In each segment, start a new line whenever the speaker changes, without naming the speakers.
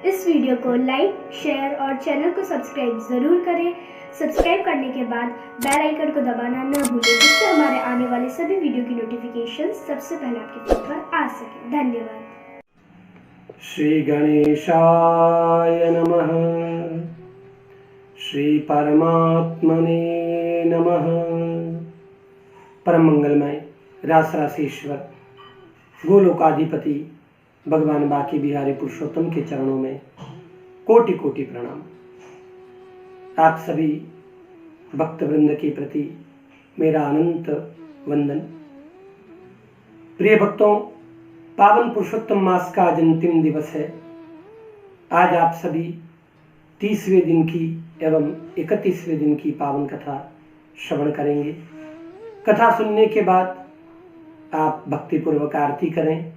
इस वीडियो को like, share और चैनल को सब्सक्राइब ज़रूर करें। सब्सक्राइब करने के बाद बेल आइकन को दबाना न भूलें, जिससे हमारे आने वाले सभी वीडियो की नोटिफिकेशन सबसे पहले आपके फोन पर आ सके। धन्यवाद।
श्री गणेशाय नमः। श्री परमात्मने नमः। परम मंगलमय रासरासीश्वर गोलोकाधिपति भगवान बाकी बिहारी पुरुषोत्तम के चरणों में कोटि कोटि प्रणाम। आप सभी भक्त वृंद के प्रति मेरा अनंत वंदन। प्रिय भक्तों, पावन पुरुषोत्तम मास का आज अंतिम दिवस है। आज आप सभी 30वें दिन की एवं 31वें दिन की पावन कथा श्रवण करेंगे। कथा सुनने के बाद आप भक्तिपूर्वक आरती करें,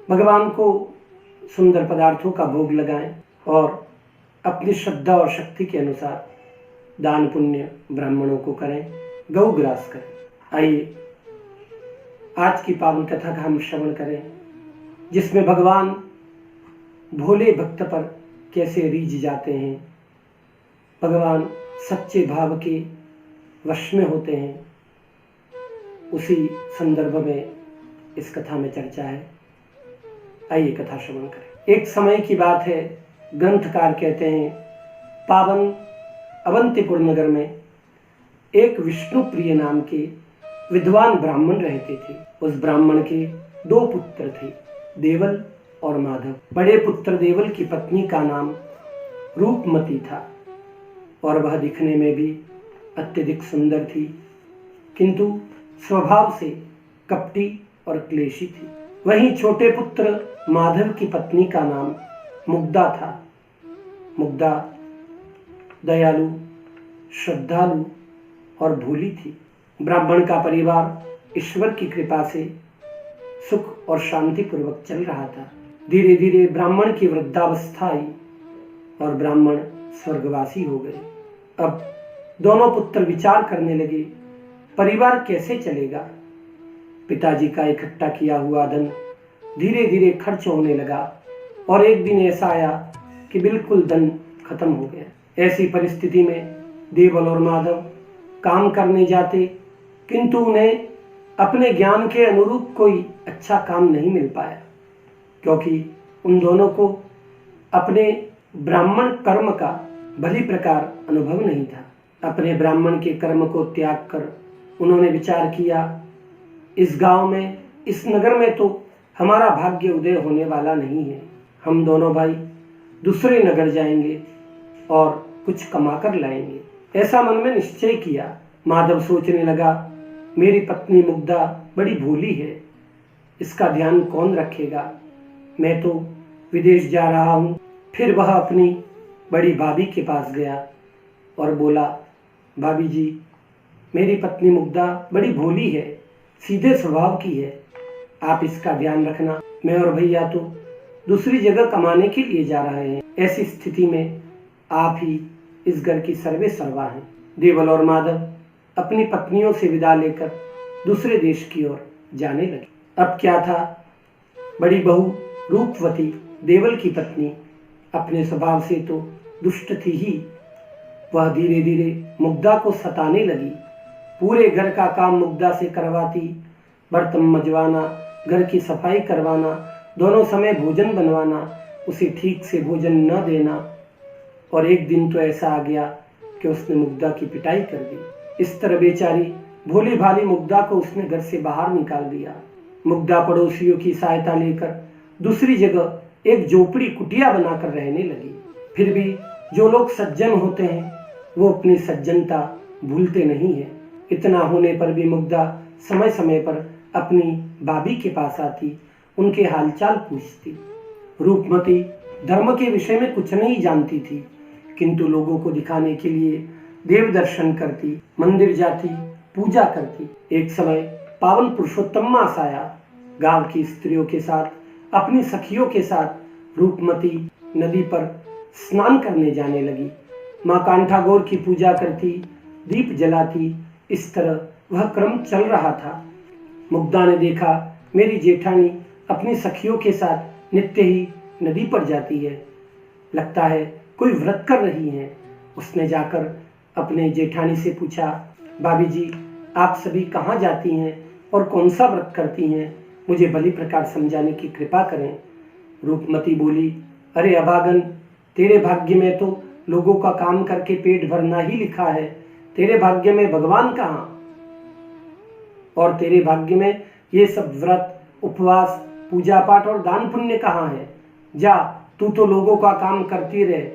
भगवान को सुंदर पदार्थों का भोग लगाएं और अपनी श्रद्धा और शक्ति के अनुसार दान पुण्य ब्राह्मणों को करें, गौग्रास करें। आइए आज की पावन कथा का हम श्रवण करें, जिसमें भगवान भोले भक्त पर कैसे रीझ जाते हैं, भगवान सच्चे भाव के वश में होते हैं। उसी संदर्भ में इस कथा में चर्चा है। आइए कथा श्रवण करें। एक समय की बात है, ग्रंथकार कहते हैं, पावन अवंतीपुर नगर में एक विष्णु प्रिय नाम के विद्वान ब्राह्मण रहते थे। उस ब्राह्मण के 2 पुत्र थे, देवल और माधव। बड़े पुत्र देवल की पत्नी का नाम रूपमती था और वह दिखने में भी अत्यधिक सुंदर थी, किंतु स्वभाव से कपटी और क्लेशी थी। वहीं छोटे पुत्र माधव की पत्नी का नाम मुग्धा था। मुग्धा दयालु, श्रद्धालु और भोली थी। ब्राह्मण का परिवार ईश्वर की कृपा से सुख और शांति पूर्वक चल रहा था। धीरे धीरे ब्राह्मण की वृद्धावस्था आई और ब्राह्मण स्वर्गवासी हो गए। अब दोनों पुत्र विचार करने लगे, परिवार कैसे चलेगा। पिताजी का इकट्ठा किया हुआ धन धीरे धीरे खर्च होने लगा और एक दिन ऐसा आया कि बिल्कुल धन खत्म हो गया। ऐसी परिस्थिति में देवल और माधव काम करने जाते, किंतु उन्हें अपने ज्ञान के अनुरूप कोई अच्छा काम नहीं मिल पाया, क्योंकि उन दोनों को अपने ब्राह्मण कर्म का भली प्रकार अनुभव नहीं था। अपने ब्राह्मण के कर्म को त्याग कर उन्होंने विचार किया, इस गांव में, इस नगर में तो हमारा भाग्य उदय होने वाला नहीं है। हम दोनों भाई दूसरे नगर जाएंगे और कुछ कमा कर लाएंगे। ऐसा मन में निश्चय किया। माधव सोचने लगा, मेरी पत्नी मुग्धा बड़ी भोली है, इसका ध्यान कौन रखेगा। मैं तो विदेश जा रहा हूँ। फिर वह अपनी बड़ी भाभी के पास गया और बोला, भाभी जी, मेरी पत्नी मुग्धा बड़ी भोली है, सीधे स्वभाव की है, आप इसका ध्यान रखना। मैं और भैया तो दूसरी जगह कमाने के लिए जा रहे हैं। ऐसी स्थिति में आप ही इस घर की सर्वे सर्वा हैं। देवल और माधव अपनी पत्नियों से विदा लेकर दूसरे देश की ओर जाने लगे। अब क्या था, बड़ी बहू रूपवती देवल की पत्नी अपने स्वभाव से तो दुष्ट थी ही, वह धीरे धीरे मुग्धा को सताने लगी। पूरे घर का काम मुग्धा से करवाती, बर्तन मजवाना, घर की सफाई करवाना, दोनों समय भोजन बनवाना, उसे ठीक से भोजन न देना। और एक दिन तो ऐसा आ गया कि उसने मुग्धा की पिटाई कर दी। इस तरह बेचारी भोली भाली मुग्धा को उसने घर से बाहर निकाल दिया। मुग्धा पड़ोसियों की सहायता लेकर दूसरी जगह एक झोपड़ी कुटिया बनाकर रहने लगी। फिर भी जो लोग सज्जन होते हैं वो अपनी सज्जनता भूलते नहीं है। इतना होने पर भी मुग्धा समय समय पर अपनी भाभी के पास आती, उनके हालचाल पूछती। रूपमती धर्म के विषय में कुछ नहीं जानती थी, किंतु लोगों को दिखाने के लिए देव दर्शन करती, मंदिर जाती, पूजा करती। एक समय पावन पुरुषोत्तम मास आया। गांव की स्त्रियों के साथ, अपनी सखियों के साथ रूपमती नदी पर स्नान करने जाने लगी। माँ कांठागौर की पूजा करती, दीप जलाती। इस तरह वह क्रम चल रहा था। मुग्धा ने देखा, मेरी जेठानी अपनी सखियों के साथ नित्य ही नदी पर जाती है। लगता है कोई व्रत कर रही हैं। उसने जाकर अपने जेठानी से पूछा, भाभी जी आप सभी कहाँ जाती हैं और कौन सा व्रत करती हैं, मुझे भली प्रकार समझाने की कृपा करें। रूपमती बोली, अरे अभागन, तेरे भाग्य में तो लोगों का काम करके पेट भरना ही लिखा है, तेरे भाग्य में भगवान कहाँ, और तेरे भाग्य में ये सब व्रत उपवास पूजा पाठ और दान पुण्य कहाँ है। जा, तू तो लोगों का काम करती रहे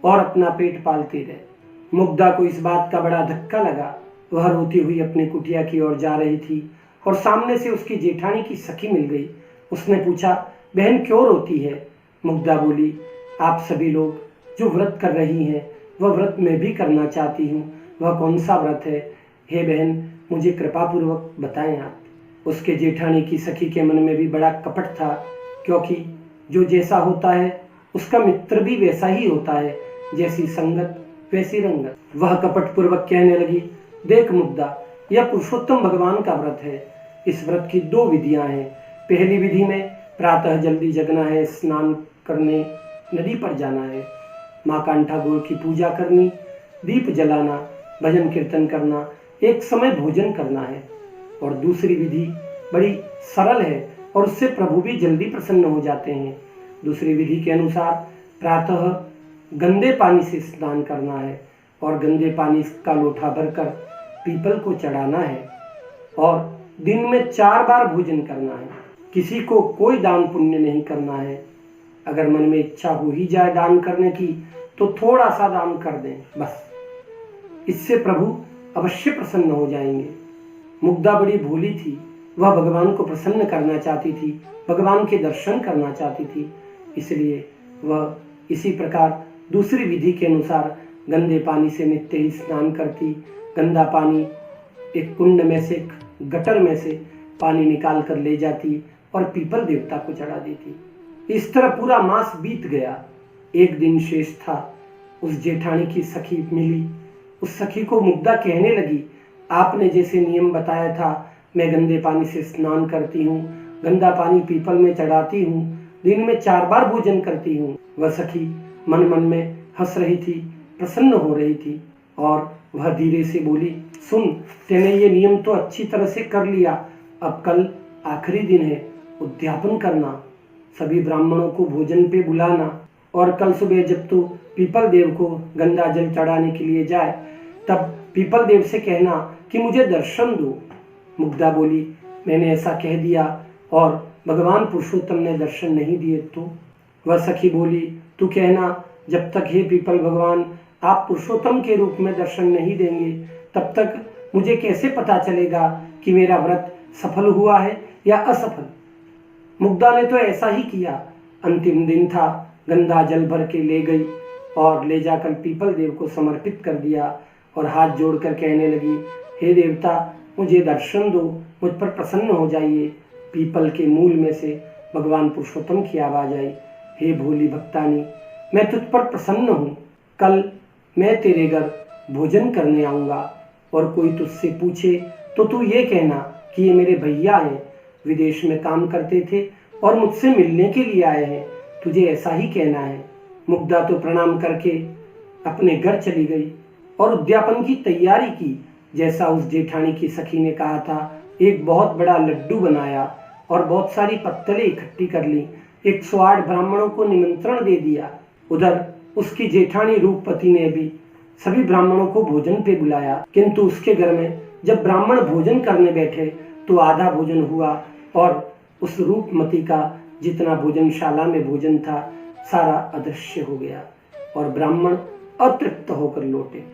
और अपना पेट पालती रहे। मुग्धा को इस बात का बड़ा धक्का लगा। वह रोती हुई अपनी कुटिया की ओर जा रही थी और सामने से उसकी जेठानी की सखी मिल गई। उसने पूछा, बहन क्यों रोती है। मुग्धा बोली, आप सभी लोग जो व्रत कर रही हैं वह व्रत मैं भी करना चाहती हूँ। वह कौन सा व्रत है, हे बहन मुझे कृपापूर्वक बताएं आप। उसके जेठानी की सखी के मन में भी बड़ा कपट था, क्योंकि जो जैसा होता है उसका मित्र भी वैसा ही होता है, जैसी संगत वैसी रंगत। वह कपट पूर्वक कहने लगी, देख मुग्धा, यह पुरुषोत्तम भगवान का व्रत है। इस व्रत की 2 विधियां हैं। पहली विधि में प्रातः जल्दी जगना है, स्नान करने नदी पर जाना है, माँ कांठा गोर की पूजा करनी, दीप जलाना, भजन कीर्तन करना, एक समय भोजन करना है। और दूसरी विधि बड़ी सरल है और उससे प्रभु भी जल्दी प्रसन्न हो जाते हैं। दूसरी विधि के अनुसार प्रातः गंदे पानी से स्नान करना है और गंदे पानी का लोटा भरकर पीपल को चढ़ाना है और दिन में 4 बार भोजन करना है। किसी को कोई दान पुण्य नहीं करना है। अगर मन में इच्छा हो ही जाए दान करने की तो थोड़ा सा दान कर दें बस, इससे प्रभु अवश्य प्रसन्न हो जाएंगे। मुग्धा बड़ी भोली थी। वह भगवान को प्रसन्न करना चाहती थी, भगवान के दर्शन करना चाहती थी। इसलिए वह इसी प्रकार दूसरी विधि के अनुसार गंदे पानी से नित्य ही स्नान करती। गंदा पानी एक कुंड में से, गटर में से पानी निकाल कर ले जाती और पीपल देवता को चढ़ा देती। इस तरह पूरा मास बीत गया। एक दिन शेष था। उस जेठानी की सखी मिली। उस सखी को मुग्धा कहने लगी, आपने जैसे नियम बताया था मैं गंदे पानी से स्नान करती हूँ, गंदा पानी पीपल में चढ़ाती हूँ, दिन में 4 बार भोजन करती हूँ। वह सखी मन मन में हंस रही थी, प्रसन्न हो रही थी और वह धीरे से बोली, सुन, तेने ये नियम तो अच्छी तरह से कर लिया। अब कल आखिरी दिन है, उद्यापन करना, सभी ब्राह्मणों को भोजन पे बुलाना और कल सुबह जब तू पीपल देव को गंगा जल चढ़ाने के लिए जाए तब पीपल देव से कहना कि मुझे दर्शन दो। मुग्धा बोली, मैंने ऐसा कह दिया और भगवान पुरुषोत्तम ने दर्शन नहीं दिए तो? वह सखी बोली, तू कहना, जब तक हे पीपल भगवान आप पुरुषोत्तम के रूप में दर्शन नहीं देंगे तब तक मुझे कैसे पता चलेगा कि मेरा व्रत सफल हुआ है या असफल। मुग्धा ने तो ऐसा ही किया। अंतिम दिन था, गंगा जल भर के ले गई और ले जाकर पीपल देव को समर्पित कर दिया और हाथ जोड़कर कहने लगी, हे देवता मुझे दर्शन दो, मुझ पर प्रसन्न हो जाइए। पीपल के मूल में से भगवान पुरुषोत्तम की आवाज आई, हे भोली भक्तानी, मैं तुझ पर प्रसन्न हूँ। कल मैं तेरे घर भोजन करने आऊँगा और कोई तुझसे पूछे तो तू ये कहना कि ये मेरे भैया हैं, विदेश में काम करते थे और मुझसे मिलने के लिए आए हैं, तुझे ऐसा ही कहना है। मुग्धा तो प्रणाम करके अपने घर चली गई और उद्यापन की तैयारी की। जैसा उस जेठानी की सखी ने कहा था, एक बहुत बड़ा लड्डू बनाया और बहुत सारी पत्तलें इकट्ठी कर ली। 108 ब्राह्मणों को निमंत्रण दे दिया। उधर उसकी जेठानी रूपवती ने भी सभी ब्राह्मणों को भोजन पे बुलाया, किंतु उसके घर में जब ब्राह्मण भोजन करने बैठे तो आधा भोजन हुआ और उस रूपमती का जितना भोजनशाला में भोजन था सारा अदृश्य हो गया और ब्राह्मण अतृप्त होकर लौटे।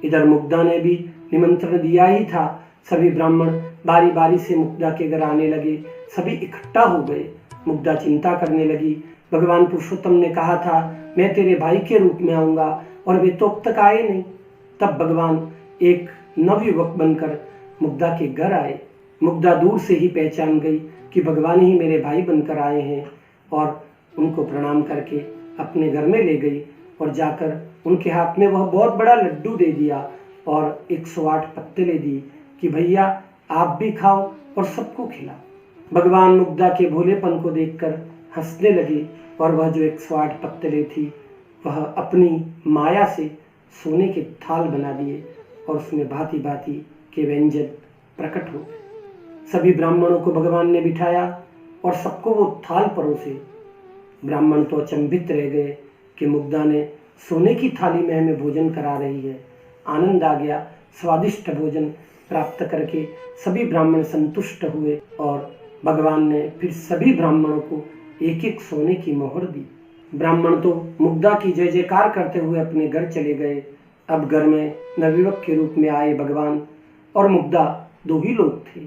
इधर मुग्धा ने भी निमंत्रण दिया ही था। सभी ब्राह्मण बारी बारी से मुग्धा के घर आने लगे। सभी इकट्ठा हो गए। मुग्धा चिंता करने लगी, भगवान पुरुषोत्तम ने कहा था मैं तेरे भाई के रूप में आऊंगा और वे तो अब तक आए नहीं। तब भगवान एक नवयुवक बनकर मुग्धा के घर आए। मुग्धा दूर से ही पहचान गई कि भगवान ही मेरे भाई बनकर आए हैं और उनको प्रणाम करके अपने घर में ले गई और जाकर उनके हाथ में वह बहुत बड़ा लड्डू दे दिया और 108 पत्तलें दी कि भैया आप भी खाओ और सबको खिलाओ। भगवान मुग्धा के भोलेपन को देखकर हंसने लगे और वह जो 108 पत्तलें थी वह अपनी माया से सोने के थाल बना दिए और उसमें भांति भांति के व्यंजन प्रकट हो गए। सभी ब्राह्मणों को भगवान ने बिठाया और सबको वो थाल परोसे। ब्राह्मण तो अचंभित रह गए कि मुग्धा ने सोने की थाली में हमें भोजन करा रही है। आनंद आ गया। स्वादिष्ट भोजन प्राप्त करके सभी ब्राह्मण संतुष्ट हुए और भगवान ने फिर सभी ब्राह्मणों को एक एक सोने की मोहर दी। ब्राह्मण तो मुग्धा की जय जयकार करते हुए अपने घर चले गए। अब घर में नवयुवक के रूप में आए भगवान और मुग्धा, दो ही लोग थे।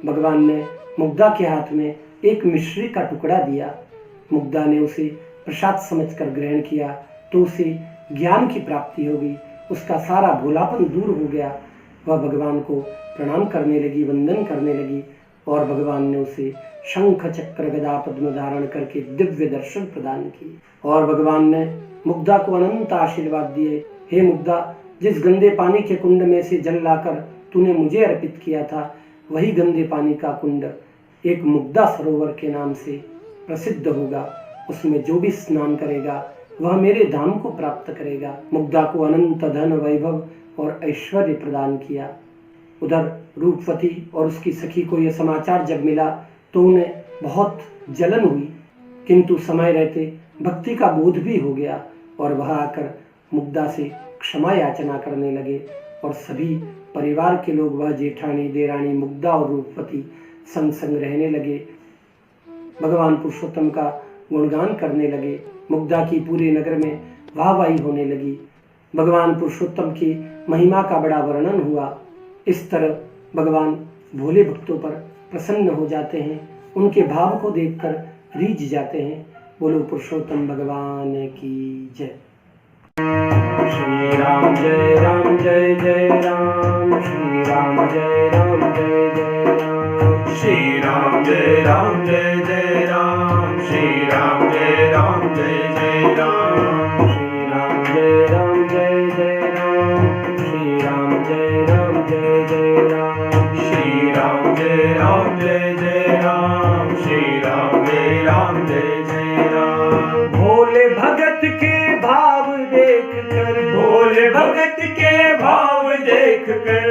भगवान ने मुग्धा के हाथ में एक मिश्री का टुकड़ा दिया। मुग्धा ने उसे प्रसाद समझकर ग्रहण किया तो उसे ज्ञान की प्राप्ति हो गई। उसका सारा भोलापन दूर हो गया। वह भगवान को प्रणाम करने लगी, वंदन करने लगी और भगवान ने उसे शंख चक्र गदा पद्म धारण करके दिव्य दर्शन प्रदान किए। और भगवान ने मुग्धा को अनंत आशीर्वाद दिए। हे मुग्धा, जिस गंदे पानी के कुंड में से जल लाकर तूने मुझे अर्पित किया था, वही गंदे पानी का कुंड एक मुग्धा सरोवर के नाम से प्रसिद्ध होगा। उसमें जो भी स्नान करेगा वह मेरे धाम को प्राप्त करेगा। मुग्धा को अनंत धन, वैभव और ऐश्वर्य प्रदान किया। उधर रूपवती और उसकी सखी को यह समाचार जब मिला तो उन्हें बहुत जलन हुई, किंतु समय रहते भक्ति का बोध भी हो गया और वह आकर मुग्धा से क्षमा याचना करने लगे और सभी परिवार के लोग, वह जेठानी, देरानी, मुग्धा और रूपवती संग संग रहने लगे। भगवान पुरुषोत्तम का गुणगान करने लगे। मुग्धा की पूरे नगर में वाहवाही होने लगी। भगवान पुरुषोत्तम की महिमा का बड़ा वर्णन हुआ। इस तरह भगवान भोले भक्तों पर प्रसन्न हो जाते हैं, उनके भाव को देखकर रीझ जाते हैं। बोलो पुरुषोत्तम भगवान की जय। श्री राम जय राम जय जय राम, श्री राम जय राम जय जय राम,
श्री राम जय राम जय जय राम, श्री राम जय राम जय जय राम,
श्री राम जय राम जय जय राम, श्री राम जय राम जय जय राम,
श्री राम जय राम जय जय राम, श्री राम जय राम जय जय राम।
भोले भगत के भाव देख कर,
भोले भगत के भाव देख कर,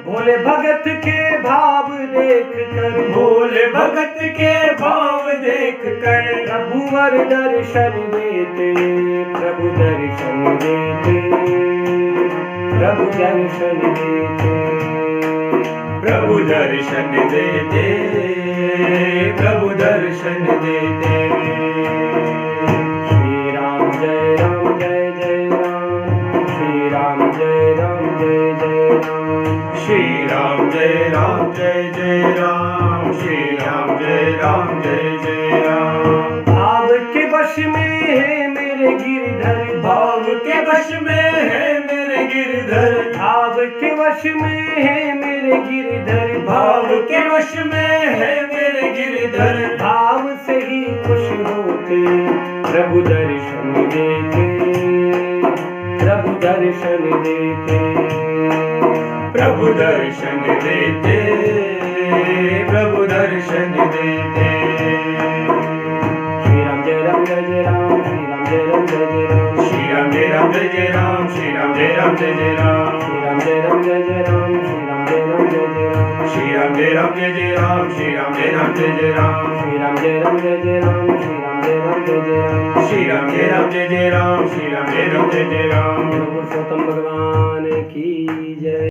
भोले भगत के भाव देख कर,
भोले भगत के भाव देख कर,
प्रभुवर दर्शन देते, प्रभु दर्शन देते, प्रभु दर्शन देते,
प्रभु दर्शन देते, प्रभु दर्शन देते।
श्री राम जय राम जय जय राम, श्री राम जय राम जय जय राम,
श्री राम जय राम जय जय राम, श्री राम जय राम जय जय राम।
भाव के वश में है मेरे गिरधर,
भाव के वश में है मेरे गिरधर,
भाव के वश में है मेरे गिरधर,
भाव के वश में है मेरे गिरधर।
भाव से ही खुश होते, प्रभु दर्शन देते, प्रभु दर्शन देते,
प्रभु दर्शन देते, प्रभु दर्शन देते।
श्री राम जय राम जय जय राम, श्री राम जय राम जय जय राम,
श्री राम जय राम जय जय राम, श्री राम जय राम जय जय राम,
श्री राम जय राम जय जय राम, श्री राम जय राम जय जय राम,
श्री राम जय राम जय जय राम, श्री राम जय राम जय जय राम,
श्री राम जय राम जय जय राम, श्री राम जय राम जय जय राम,
श्री राम जय राम जय जय राम, श्री राम जय राम जय जय राम।
पुरुषोत्तम भगवान की जय।